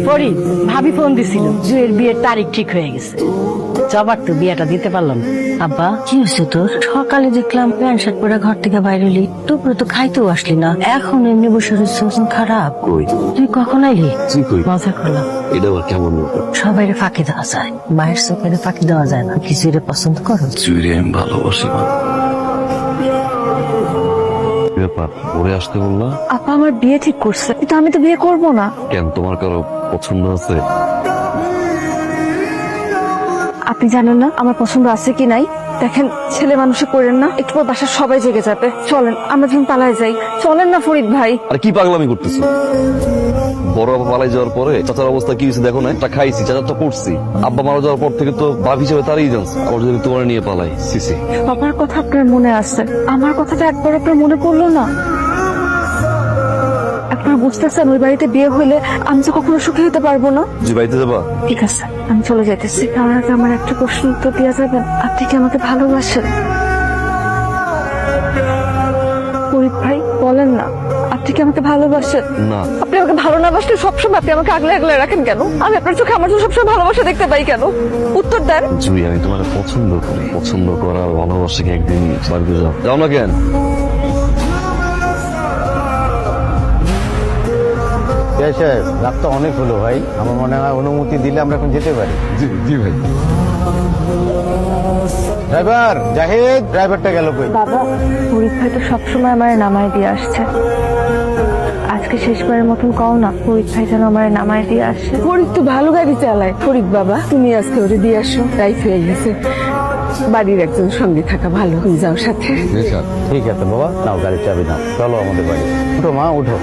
ফরিদ, ভাবি ফোন দিছিল জুয়ের বিয়ের তারিখ ঠিক হয়ে গেছে। জবার তো বিয়েটা দিতে পারলাম। আব্বা, কি হয়েছে তোর? সকালে দেখলাম প্যান্ট শার্ট পরে ঘর থেকে বাইরে হলি, দুপুরে তো খাইতেও আসলি না, এখন এমনি বসে রয়েছে। খারাপ? কই তুই কখন আইলি? তুই কই? মজা করলাম। এটা আবার কেমন ব্যাপার? সবাই ফাঁকি দেওয়া যায়, মায়ের চোখে ফাঁকি দেওয়া যায় না। কিছু পছন্দ করো? চুইরে আমি ভালোবাসি মা। কি ব্যাপার, ঘুরে আসতে বললা? আপা আমার বিয়ে ঠিক করছে, কিন্তু আমি তো বিয়ে করব না। কেন, তোমার কারো পছন্দ আছে? আপনি জানেন না আমার পছন্দ আছে কি নাই? দেখেন, ছেলে মানুষে করেন না, একটু পর বাসার সবাই জেগে যাবে। চলেন আমরা যখন পালাই যাই। চলেন না ফরিদ ভাই। আর কি পাগলামি করতেছো? বড় বাবা পালাই যাওয়ার পরে চাচার অবস্থা কি হয়েছে দেখো না? তা খাইছি, চাচার তো করছি। আব্বা মারা যাওয়ার পর থেকে তো বাপ হিসেবে তারই জানছে। আবার যদি তোমার নিয়ে পালাই, সিসি। বাবার কথা আপনার মনে আছে, আমার কথাটা একবার আপনার মনে পড়লো না? একবার বুঝতেছেন ওই বাড়িতে বিয়ে হইলে আমি তো কখনো সুখী হতে পারবো না। জি, বাড়িতে যাবা? ঠিক আছে, আমি চলে যাইতেছি। তার আগে আমার একটা প্রশ্ন উত্তর দেওয়া যাবেন? আপনি কি আমাকে ভালোবাসেন? ফরিদ ভাই বলেন না, আপনি কি আমাকে ভালোবাসেন? না। আপনি আমাকে ভালো না বাসলে সবসময় আপনি আমাকে আগলে আগলে রাখেন কেন? আমি আপনার চোখে আমার চোখে সবসময় ভালোবাসা দেখতে পাই কেন? উত্তর দেন। জুই, আমি তোমার পছন্দ করি। পছন্দ করার ভালোবাসাকে একদিন বাড়িতে যাও। যাও না কেন? রাত তো অনেক হলো ভাই, আমার মনে হয় অনুমতি দিলে আমরা এখন যেতে পারি। জি ভাই। ড্রাইভার জাহিদ, ড্রাইভারটা গেল কই? বাবা, ফরিদ ভাই তো সবসময় আমার নামায় দিয়ে আসছে, আজকে শেষবারের মতন কও না ফরিদ ভাই যেন আমার নামায় দিয়ে আসে। ফরিদ তো ভালো গাড়ি চালায়। ফরিদ বাবা, তুমি আজকে ওরে দিয়ে আসো, রাইত হয়ে গেছে। বাড়ির একজন সঙ্গে থাকা ভালো, তুমি যাও সাথে। ঠিক আছে বাবা, নাও গাড়ির চাবি নাও, চলো আমাদের বাড়ি। উঠো মা, উঠো।